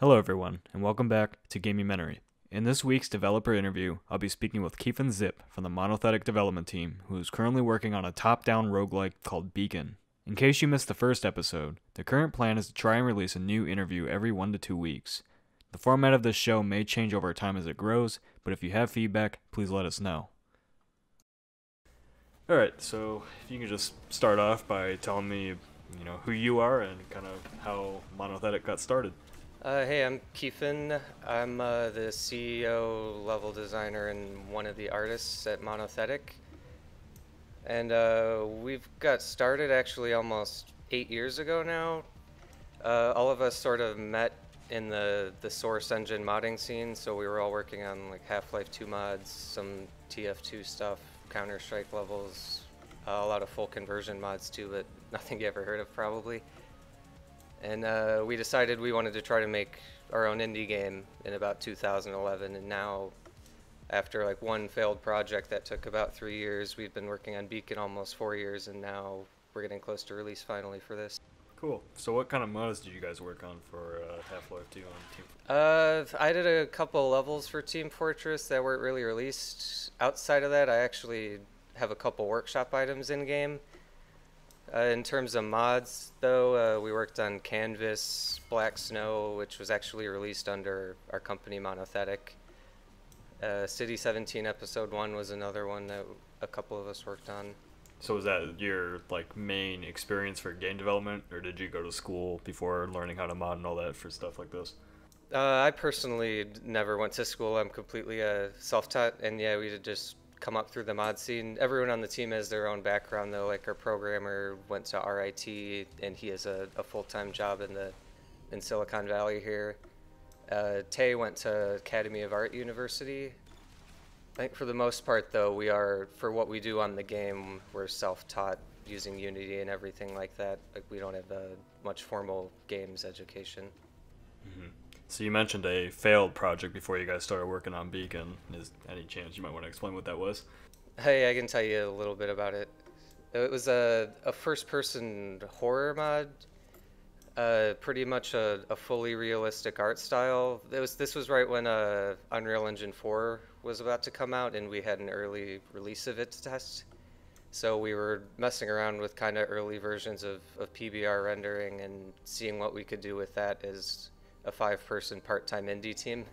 Hello everyone, and welcome back to Gameumentary. In this week's developer interview, I'll be speaking with Keith Zip from the Monothetic development team, who is currently working on a top-down roguelike called Beacon. In case you missed the first episode, the current plan is to try and release a new interview every 1 to 2 weeks. The format of this show may change over time as it grows, but if you have feedback, please let us know. Alright, so if you can just start off by telling me, who you are and kind of how Monothetic got started. Hey, I'm Keithan. I'm the CEO, level designer, and one of the artists at Monothetic. And we've got started actually almost 8 years ago now. All of us sort of met in the Source engine modding scene, so we were all working on like Half-Life 2 mods, some TF2 stuff, Counter-Strike levels, a lot of full conversion mods too, but nothing you ever heard of probably. And we decided we wanted to try to make our own indie game in about 2011, and now after like one failed project that took about 3 years, we've been working on Beacon almost 4 years, and now we're getting close to release finally for this. Cool. So what kind of mods did you guys work on for Half-Life 2 on Team I did a couple levels for Team Fortress that weren't really released. Outside of that, I actually have a couple workshop items in-game. In terms of mods, though, we worked on Canvas, Black Snow, which was actually released under our company Monothetic. City 17 Episode 1 was another one that a couple of us worked on. So was that your main experience for game development, or did you go to school before learning how to mod and all that for stuff like this? I personally never went to school. I'm completely self-taught, and yeah, we just come up through the mod scene. Everyone on the team has their own background though. Like our programmer went to RIT, and he has a full-time job in Silicon Valley here. Tay went to Academy of Art University. I think for the most part though, for what we do on the game, we're self-taught using Unity and everything like that. Like we don't have much formal games education. Mm-hmm. So you mentioned a failed project before you guys started working on Beacon. Is any chance you might want to explain what that was? Hey, I can tell you a little bit about it. It was a first-person horror mod, pretty much a fully realistic art style. This was right when Unreal Engine 4 was about to come out, and we had an early release of it to test. So we were messing around with kind of early versions of PBR rendering and seeing what we could do with that as a 5-person part-time indie team,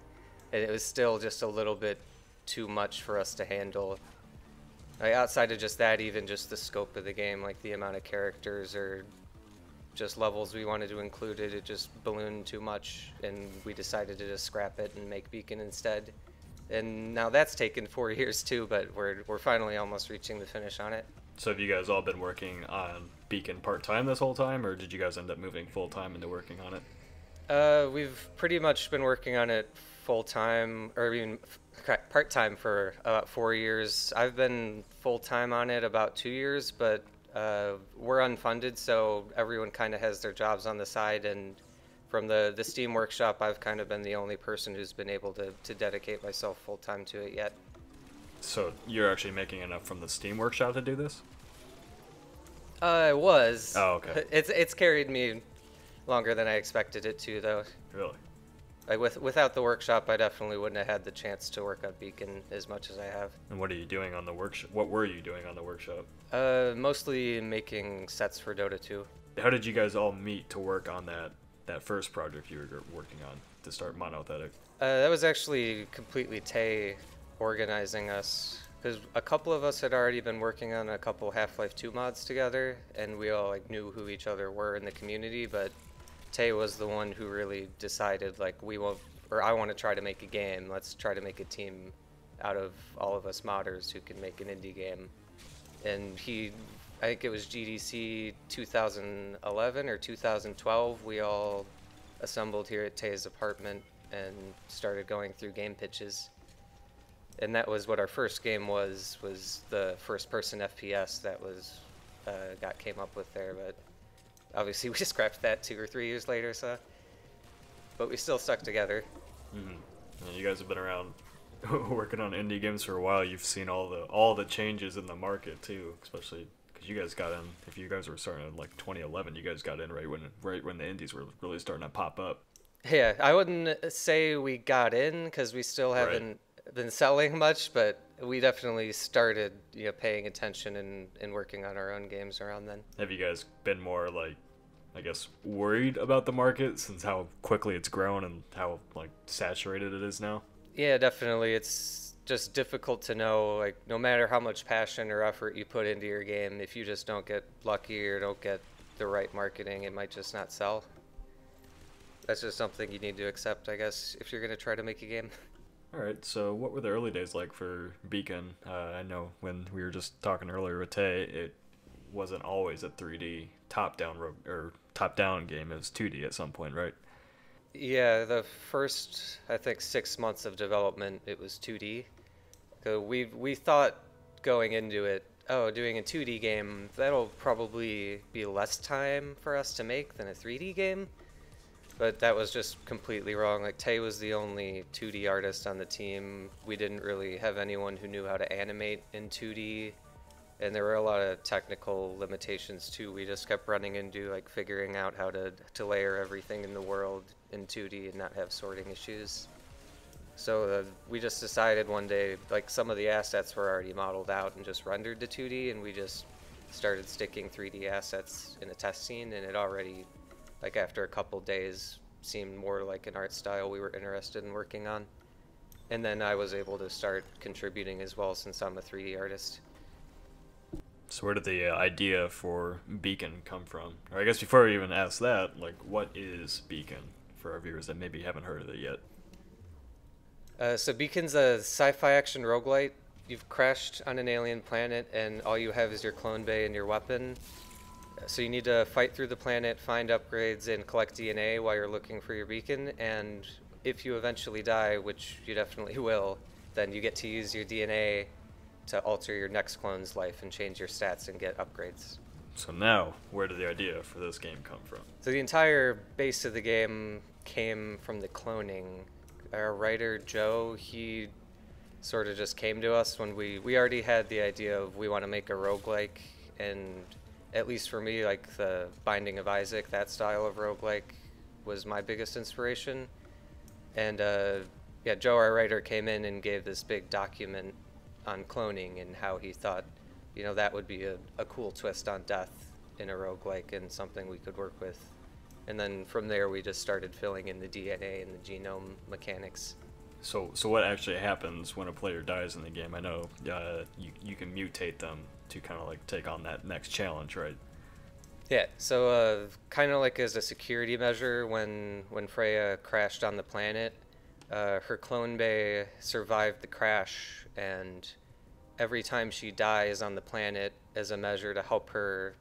and it was still just a little bit too much for us to handle. Outside of just that, even just the scope of the game, like the amount of characters or just levels we wanted to include it just ballooned too much, and we decided to just scrap it and make Beacon instead. And now that's taken 4 years too, but we're finally almost reaching the finish on it. So have you guys all been working on Beacon part-time this whole time, or did you guys end up moving full-time into working on it? We've pretty much been working on it full-time, or even part-time for about 4 years. I've been full-time on it about 2 years, but we're unfunded, so everyone kind of has their jobs on the side, and from the Steam workshop, I've kind of been the only person who's been able to dedicate myself full-time to it yet. So you're actually making enough from the Steam workshop to do this? It was. Oh, okay. It's carried me longer than I expected it to, though. Really? Like without the workshop, I definitely wouldn't have had the chance to work on Beacon as much as I have. And what are you doing on the workshop? What were you doing on the workshop? Mostly making sets for Dota 2. How did you guys all meet to work on that first project you were working on to start Monothetic? That was actually completely Tay organizing us, because a couple of us had already been working on a couple Half-Life 2 mods together, and we all knew who each other were in the community, but Tay was the one who really decided I want to try to make a game. Let's try to make a team out of all of us modders who can make an indie game. And I think it was GDC 2011 or 2012, we all assembled here at Tay's apartment and started going through game pitches. And that was what our first game was the first-person FPS that came up with there, but obviously we scrapped that 2 or 3 years later, so. But we still stuck together. Mm-hmm. Yeah, you guys have been around working on indie games for a while. You've seen all the changes in the market too, especially because you guys got in. If you guys were starting in 2011, you guys got in right when the indies were really starting to pop up. Yeah, I wouldn't say we got in because we still Right. haven't been selling much, but we definitely started, paying attention and working on our own games around then. Have you guys been more like, I guess, worried about the market since how quickly it's grown and how like saturated it is now? Yeah, definitely. It's just difficult to know, like, no matter how much passion or effort you put into your game, if you just don't get lucky or don't get the right marketing, it might just not sell. That's just something you need to accept, I guess, if you're going to try to make a game. All right. So, what were the early days like for Beacon? I know when we were just talking earlier with Tay, it wasn't always a 3D top-down or top-down game. It was 2D at some point, right? Yeah, the first, I think, 6 months of development, it was 2D. So we thought going into it, oh, doing a 2D game, that'll probably be less time for us to make than a 3D game. But that was just completely wrong. Like, Tay was the only 2D artist on the team. We didn't really have anyone who knew how to animate in 2D. And there were a lot of technical limitations too. We just kept running into like figuring out how to layer everything in the world in 2D and not have sorting issues. So we just decided one day, like some of the assets were already modeled out and just rendered to 2D, and we just started sticking 3D assets in a test scene, and it already, like after a couple days, seemed more like an art style we were interested in working on. And then I was able to start contributing as well since I'm a 3D artist. So, where did the idea for Beacon come from? Or I guess before we even ask that, like, what is Beacon for our viewers that maybe haven't heard of it yet? So Beacon's a sci-fi action roguelite. You've crashed on an alien planet and all you have is your clone bay and your weapon. So you need to fight through the planet, find upgrades, and collect DNA while you're looking for your beacon. And if you eventually die, which you definitely will, then you get to use your DNA to alter your next clone's life and change your stats and get upgrades. So now, where did the idea for this game come from? So the entire base of the game came from the cloning. Our writer, Joe, he sort of just came to us when we already had the idea of we want to make a roguelike, and at least for me, like the Binding of Isaac, that style of roguelike was my biggest inspiration. And yeah, Joe, our writer, came in and gave this big document on cloning and how he thought, that would be a cool twist on death in a roguelike and something we could work with. And then from there, we just started filling in the DNA and the genome mechanics. So what actually happens when a player dies in the game? I know you can mutate them to kind of like take on that next challenge, right? Yeah, so kind of like as a security measure, when Freya crashed on the planet, her clone bay survived the crash, and every time she dies on the planet, as a measure to help her,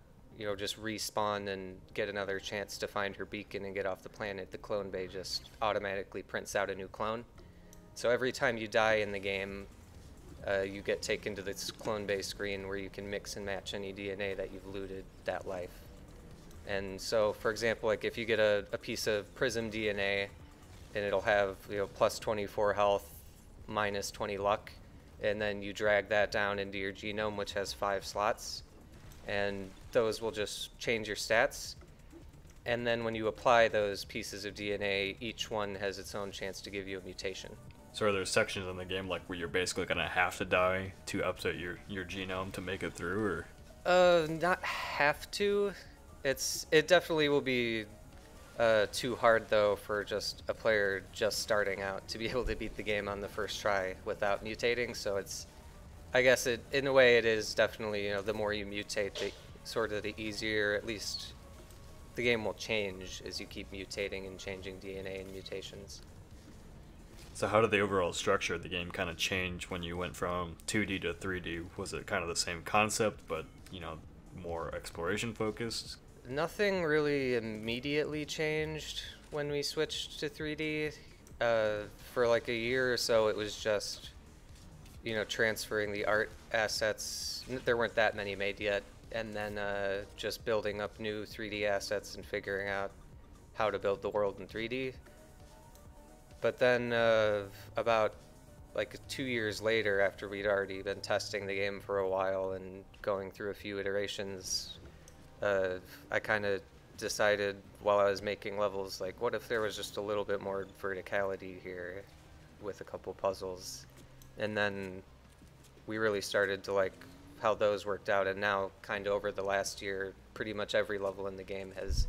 just respawn and get another chance to find her beacon and get off the planet, the clone bay just automatically prints out a new clone. So every time you die in the game, you get taken to this clone bay screen where you can mix and match any DNA that you've looted that life. And so, for example, like if you get a piece of Prism DNA, and it'll have plus 24 health, minus 20 luck, and then you drag that down into your genome, which has 5 slots, and those will just change your stats. And then when you apply those pieces of DNA, each one has its own chance to give you a mutation. So are there sections in the game like where you're basically gonna have to die to update your genome to make it through, or? Not have to. It definitely will be too hard though for just a player just starting out to be able to beat the game on the first try without mutating. So I guess in a way it is definitely, the more you mutate, the easier, at least the game will change as you keep mutating and changing DNA and mutations. So how did the overall structure of the game kind of change when you went from 2D to 3D? Was it kind of the same concept, but more exploration focused? Nothing really immediately changed when we switched to 3D. For like a year or so, it was just, transferring the art assets. There weren't that many made yet. And then just building up new 3D assets and figuring out how to build the world in 3D. But then about like 2 years later, after we'd already been testing the game for a while and going through a few iterations, I kind of decided while I was making levels, like, what if there was just a little bit more verticality here with a couple puzzles? And then we really started to like how those worked out, and now kind of over the last year, pretty much every level in the game has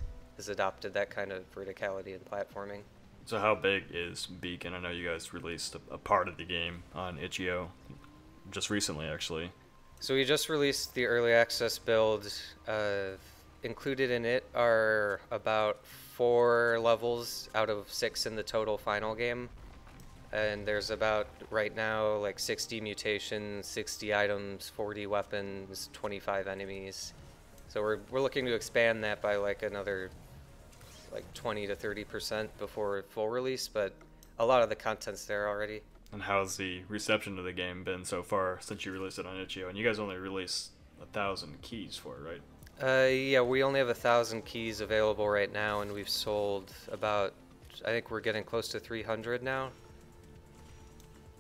adopted that kind of verticality and platforming. So how big is Beacon? I know you guys released a part of the game on itch.io just recently, actually. So we just released the early access build. Included in it are about 4 levels out of 6 in the total final game. And there's about, right now, like 60 mutations, 60 items, 40 weapons, 25 enemies. So we're looking to expand that by like another like 20 to 30% before full release, but a lot of the content's there already. And how's the reception of the game been so far since you released it on itch.io? And you guys only released 1,000 keys for it, right? Yeah, we only have 1,000 keys available right now, and we've sold about, I think we're getting close to 300 now.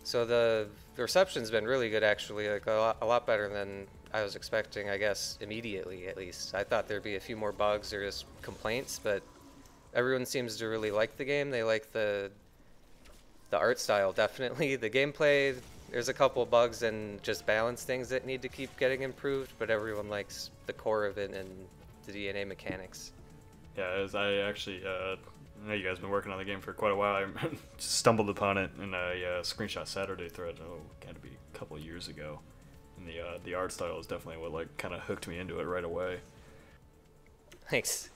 So the reception's been really good, actually, like a lot better than I was expecting, I guess, immediately at least. I thought there'd be a few more bugs or just complaints, but everyone seems to really like the game. They like the art style, definitely. The gameplay, there's a couple bugs and just balance things that need to keep getting improved, but everyone likes the core of it and the DNA mechanics. Yeah, as I actually, I know you guys have been working on the game for quite a while. I just stumbled upon it in a Screenshot Saturday thread, gotta be a couple of years ago. And the art style is definitely what like kind of hooked me into it right away. Thanks.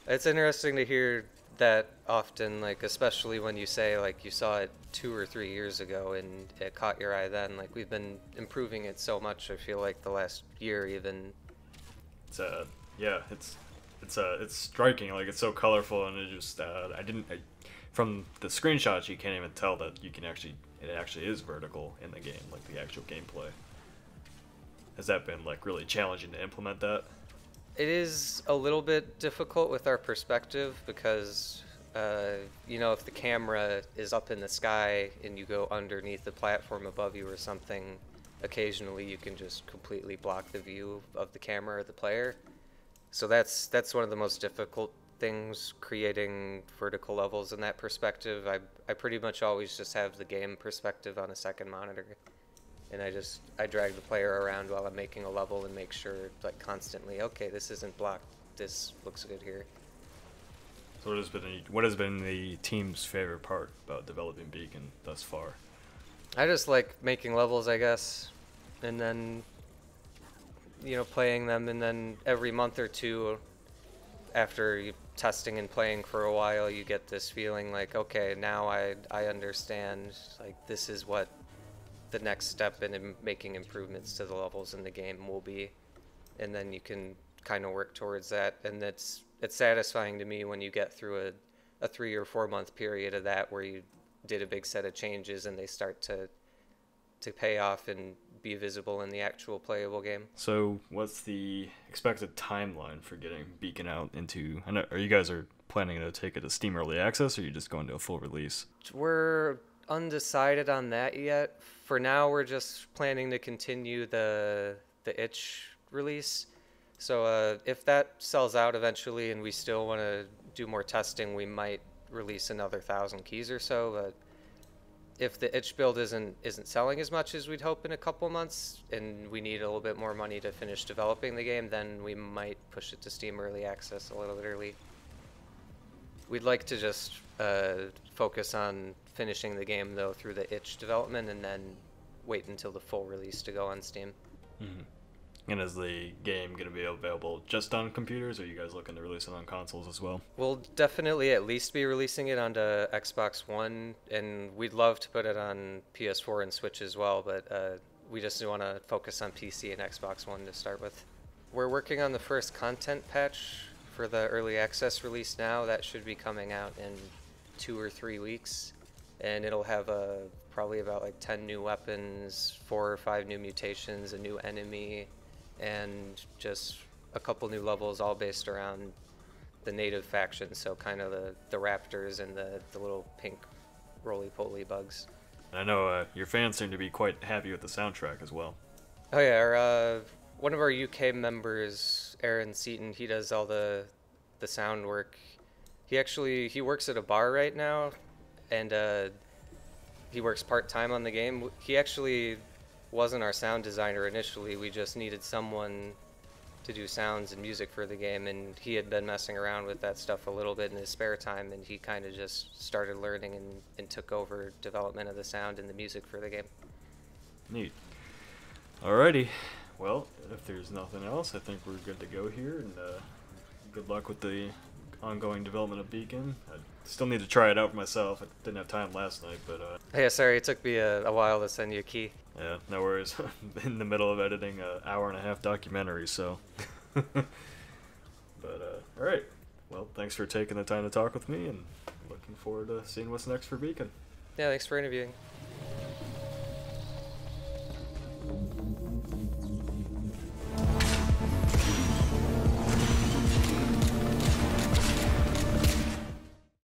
It's interesting to hear that often, like especially when you say like you saw it 2 or 3 years ago and it caught your eye then. Like we've been improving it so much, I feel like the last year even. It's yeah, it's striking. Like it's so colorful, and it just from the screenshots you can't even tell that it actually is vertical in the game, like the actual gameplay. Has that been like really challenging to implement that? It is a little bit difficult with our perspective because, you know, if the camera is up in the sky and you go underneath the platform above you or something, occasionally you can just completely block the view of the camera or the player. So that's one of the most difficult things, creating vertical levels in that perspective. I pretty much always just have the game perspective on a second monitor. And I drag the player around while I'm making a level and make sure, like, constantly, okay, this isn't blocked, this looks good here. So what has been the team's favorite part about developing Beacon thus far? I just like making levels, I guess, and then, you know, playing them, and then every month or two, after you testing and playing for a while, you get this feeling like, okay, now I understand, like, this is what the next step in making improvements to the levels in the game will be, and then you can kind of work towards that. And it's satisfying to me when you get through a 3 or 4 month period of that where you did a big set of changes and they start to pay off and be visible in the actual playable game. So what's the expected timeline for getting Beacon out into, I know, are you guys planning to take it to Steam Early Access, or are you just going to a full release? We're undecided on that yet. For now, we're just planning to continue the itch release. So if that sells out eventually and we still want to do more testing, we might release another 1,000 keys or so. But if the itch build isn't selling as much as we'd hope in a couple months, and we need a little bit more money to finish developing the game, then we might push it to Steam Early Access a little bit early. We'd like to just focus on finishing the game, though, through the itch development, and then wait until the full release to go on Steam. Mm-hmm. And is the game going to be available just on computers, or are you guys looking to release it on consoles as well? We'll definitely at least be releasing it onto Xbox One, and we'd love to put it on PS4 and Switch as well, but we just want to focus on PC and Xbox One to start with. We're working on the first content patch for the early access release now. That should be coming out in 2 or 3 weeks, and it'll have probably about like 10 new weapons, 4 or 5 new mutations, a new enemy, and just a couple new levels, all based around the native factions, so kind of the raptors and the little pink roly-poly bugs. I know your fans seem to be quite happy with the soundtrack as well. Oh yeah, one of our UK members, Aaron Seaton, he does all the the sound work. He works at a bar right now, and he works part-time on the game. He actually wasn't our sound designer initially. We just needed someone to do sounds and music for the game, and he had been messing around with that stuff a little bit in his spare time, and he kind of just started learning and took over development of the sound and the music for the game. Neat. Alrighty. Well, if there's nothing else, I think we're good to go here, and good luck with the ongoing development of Beacon. I still need to try it out for myself. I didn't have time last night, but Yeah, sorry, it took me a while to send you a key. yeah, no worries. In the middle of editing an hour-and-a-half documentary, so. But alright. Well, thanks for taking the time to talk with me, and looking forward to seeing what's next for Beacon. Yeah, thanks for interviewing.